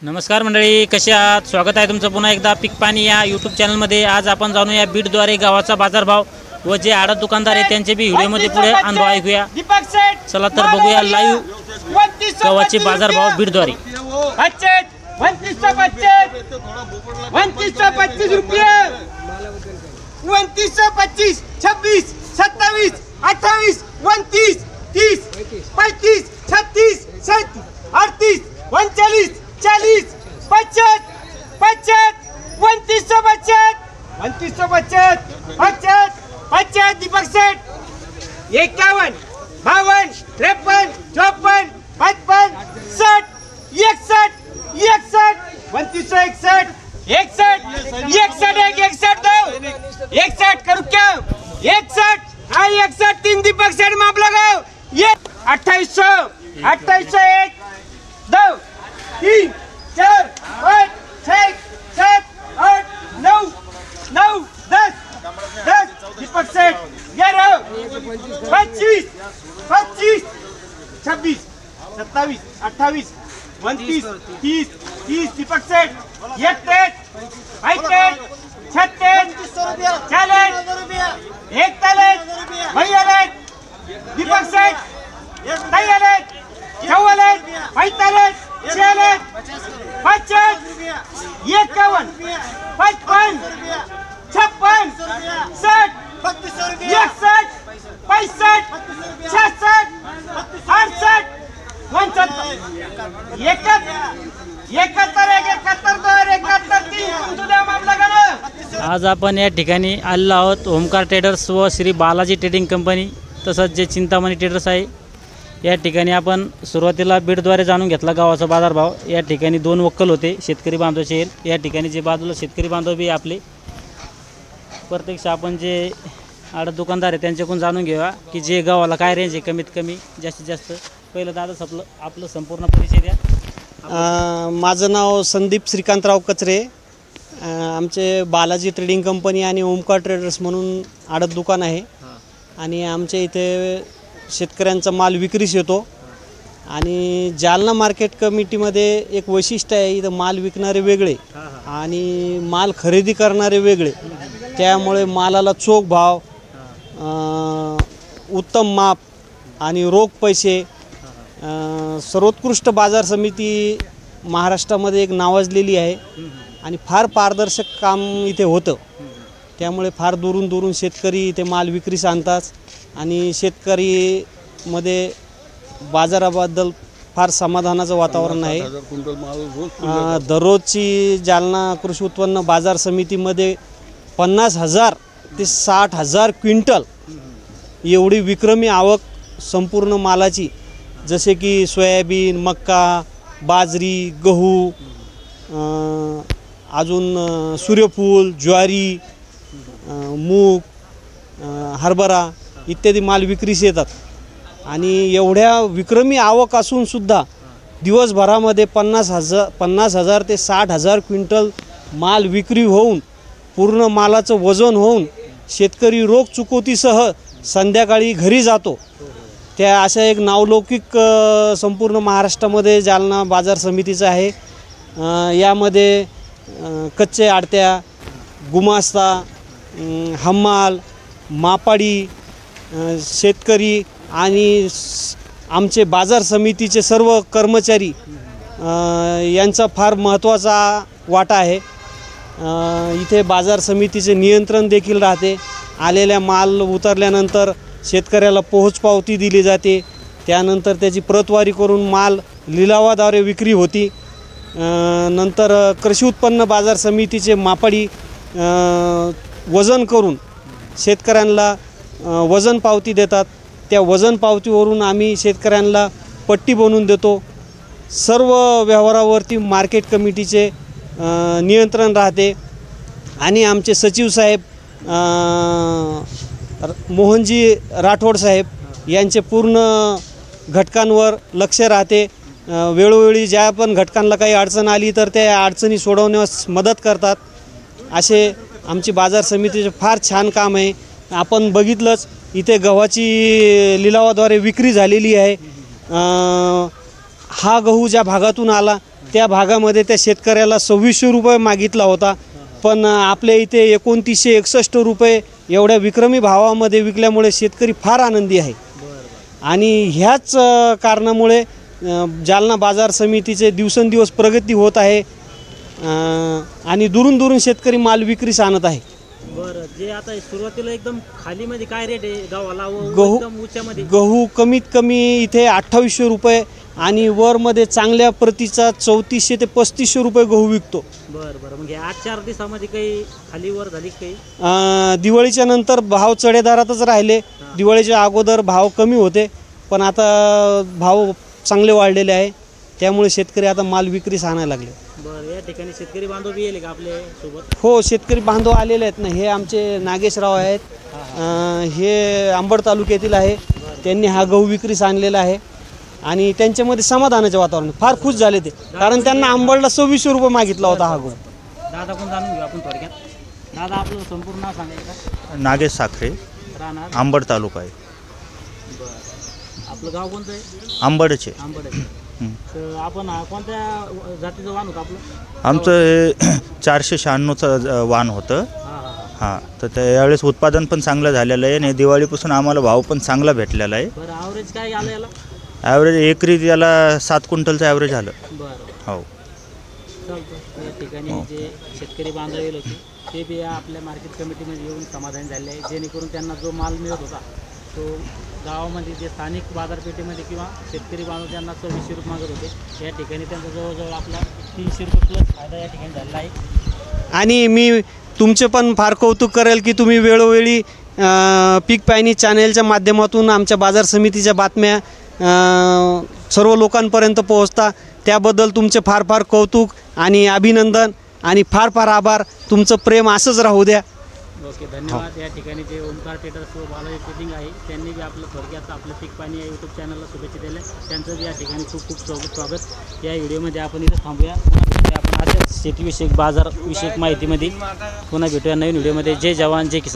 नमस्कार मंडळी, कसे आहात? स्वागत आहे तुमचं पुन्हा एकदा पीक पाणी या यूट्यूब चॅनलमध्ये। आज आपण जाणूया बीडद्वारे गावाचा बाजारभाव व जे आडत दुकानदार आहे त्यांचे बी व्हिडिओमध्ये पुढे अनुभव ऐकूया। चला तर बघूया लाईव्ह गावाचे बाजारभाव बीडद्वारे। 25 रुपये 2925 26 27 28 29 30 35 36 37 38 39 40 50 25 दीपक सेठ 51 52 53 54 55 60 61 61 61 करू क्या 61 हाँ 61 तीन दीपक सेठ माप लगाओ ये 2800 1 2 3 4 5 6 7 8 9 10 दीपक सेठ 11 25 26 27 28 29 30 दीपक सेठ 31 36 40 41 भैया दीपक सेठ 44 44 45 46 50 51 55 56 60 61 65 66 68 आज आपण या ठिकाणी आलेलो आहोत ओमकार ट्रेडर्स व श्री बालाजी ट्रेडिंग कंपनी, तसंच जे चिंतामणी ट्रेडर्स आहे या ठिकाणी आपण सुरुवातीला बीडद्वारे जाणून घेतला गावाचा बाजारभाव। या ठिकाणी दोन वक्कल होते शेतकरी बांधवाचे। या ठिकाणी जे बाजूला शेतकरी बांधव बी आपले प्रत्यक्ष आपण जे आडत दुकानदार आहे त्यांच्याकडून जाणून घेऊया की जे गावाला काय रेंज आहे कमीत कमी जास्तीत जास्त। पहिलं दादा आपलं संपूर्ण परिचय द्या। माझं नाव संदीप श्रीकांतराव कचरे। आमचे बालाजी ट्रेडिंग कंपनी आणि ओमकार ट्रेडर्स म्हणून आडत दुकान आहे आणि आमच्या इथे शेतकऱ्यांचा माल विक्रीस येतो। आणि जालना मार्केट कमिटीमध्ये एक वैशिष्ट्य आहे, इथं माल विकणारे वेगळे आणि माल खरेदी करणारे वेगळे, त्यामुळे मालाला चोख भाव, उत्तम माप आणि रोख पैसे, सर्वोत्कृष्ट बाजार समिती महाराष्ट्रामध्ये एक नावाजलेली आहे आणि फार पारदर्शक काम इथे होतं। त्यामुळे फार दुरून शेतकरी इथे माल विक्रीस आणतात आणि शेतकरीमध्ये बाजाराबद्दल फार समाधानाचं वातावरण आहे। दररोजची जालना कृषी उत्पन्न बाजार समितीमध्ये 50,000 ते 60,000 क्विंटल एवढी विक्रमी आवक संपूर्ण मालाची, जसे की सोयाबीन, मक्का, बाजरी, गहू, अजून सूर्यफूल, ज्वारी, मूग, हरभरा इत्यादी माल विक्रीस येतात। आणि एवढ्या विक्रमी आवक असूनसुद्धा दिवसभरामध्ये 50,000 ते 60,000 क्विंटल माल विक्री होऊन पूर्ण मालाचं वजन होऊन शेतकरी रोख चुकवतीसह संध्याकाळी घरी जातो। त्या अशा एक नावलौकिक संपूर्ण महाराष्ट्रामध्ये जालना बाजार समितीचं आहे। यामध्ये कच्चे आडत्या, गुमास्ता, हमाल, मापाडी, शेतकरी आणि आमचे बाजार समितीचे सर्व कर्मचारी यांचा फार महत्त्वाचा वाटा आहे। इथे बाजार समितीचे नियंत्रण देखील राहते। आलेल्या माल उतरल्यानंतर शेतकऱ्याला पोहोचपावती दिली जाते, त्यानंतर त्याची प्रतवारी करून माल लिलावाद्वारे विक्री होती। नंतर कृषी उत्पन्न बाजार समितीचे मापाडी वजन करून शेतकऱ्यांना वजन पावती देतात। त्या वजन पावतीवरून आम्ही शेतकऱ्यांना पट्टी बनवून देतो। सर्व व्यवहारावरती मार्केट कमिटीचे नियंत्रण राहते आणि आमचे सचिव साहेब मोहनजी राठोड साहेब यांचे पूर्ण घटकांवर लक्ष राहते। वेळोवेळी ज्या पण घटकांना काही अडचण आली तर त्या अडचणी सोडवण्यास मदत करतात। असे आमची बाजार समितीचे फार छान काम आहे। आपण बघितलंच इथे गव्हाची लिलावाद्वारे विक्री झालेली आहे। हा गहू ज्या भागातून आला त्या त्या भागामध्ये त्या शेतकऱ्याला 2600 रुपये मागितला होता, पण आपल्या इथे 2961 रुपये एवढ्या विक्रमी भावामध्ये विकल्यामुळे शेतकरी फार आनंदी आहे. आणि ह्याच कारणामुळे जालना बाजार समितीचे दिवसेंदिवस प्रगती होत आहे आणि दुरून दुरून शेतकरी माल विक्रीस आणत आहे. बरं, जे आता सुरुवातीला एकदम खालीमध्ये काय रेट आहे गावाला व गहू एकदम उच्चामध्ये? गहू कमीत कमी इथे 2800 रुपये आणि वरमध्ये चांगल्या प्रतीचा 3400 ते 3500 रुपये गहू विकतो. बरं बरं, मग या 8-4 दिवसामध्ये काही खाली वर झाली काही? दिवाळीच्या नंतर भाव चढेदारातच राहिले. दिवाळीच्या अगोदर भाव कमी होते, पण आता भाव चांगले वाढलेले आहे, त्यामुळे शेतकरी आता माल विक्रीस आणायला लागले. बरं, या ठिकाणी शेतकरी बांधव बी येले का आपल्या सोबत? हो, शेतकरी बांधव आलेले आहेत ना. हे आमचे नागेशराव आहेत, हे अंबड तालुक्यातील आहे. त्यांनी हा गहू विक्रीस आणलेला आहे आणि त्यांच्यामध्ये समाधानाचे वातावरण, फार खुश झाले ते, कारण त्यांना अंबडला 2600 रुपये मागितला होता हा गहू. दादा कोण जाणून घेऊ आपण थोडक्यात. दादा आपलं संपूर्ण नाव सांगायचं का? नागेश साखरे, राहणार आंबड तालुका आहे. बरं, आपलं गाव कोणतं आहे? आंबडचे. आंबड आहे. तर आपण कोणत्या जातीचं वाहन होतं आपलं? आमचं हे 496चं वाण होतं. हां हां हां. हां, तर त्यावेळेस उत्पादन पण चांगलं झालेलं आहे आणि दिवाळीपासून आम्हाला भाव पण चांगला भेटलेला आहे. बरं, ॲव्हरेज काय आलं याला? ॲव्हरेज एकरी याला 7 क्विंटलचं ॲव्हरेज आलं. बरं, हो. चालतं. या ठिकाणी जे शेतकरी बांधव येईल होते ते बी आपल्या मार्केट कमिटीमध्ये येऊन समाधानी झाले आहे, जेणेकरून त्यांना जो माल मिळत होता तो गावामध्ये जे स्थानिक बाजारपेठेमध्ये किंवा शेतकरी बांधव त्यांना 2400 रुपये मागत होते, या ठिकाणी त्यांचा जवळजवळ आपला 300 रुपये प्लस फायदा या ठिकाणी झालेला आहे. आणि मी तुमचे पण फार कौतुक करेल की तुम्ही वेळोवेळी पीक पाहणी चॅनेलच्या माध्यमातून आमच्या बाजार समितीच्या बातम्या सर्व लोकांपर्यंत पोहोचता. त्याबद्दल तुमचे फार फार कौतुक आणि अभिनंदन आणि फार फार आभार. तुमचं प्रेम असंच राहू द्या. ओके, धन्यवाद. या ठिकाणी जे ओमकार ट्रेडर्स व बालाजी ट्रेडिंग आहे त्यांनी बी आपलं थोडक्यात आपलं पीक पाणी या यूट्यूब चॅनलला शुभेच्छा दिल्या. त्यांचं बी या ठिकाणी खूप खूप स्वागत. या व्हिडिओमध्ये आपण इथं थांबूया. पुन्हा भेटूया आपण अशाच शेतीविषयक बाजारविषयक माहितीमध्ये. पुन्हा भेटूया नवीन व्हिडिओमध्ये. जय जवान जय किसान.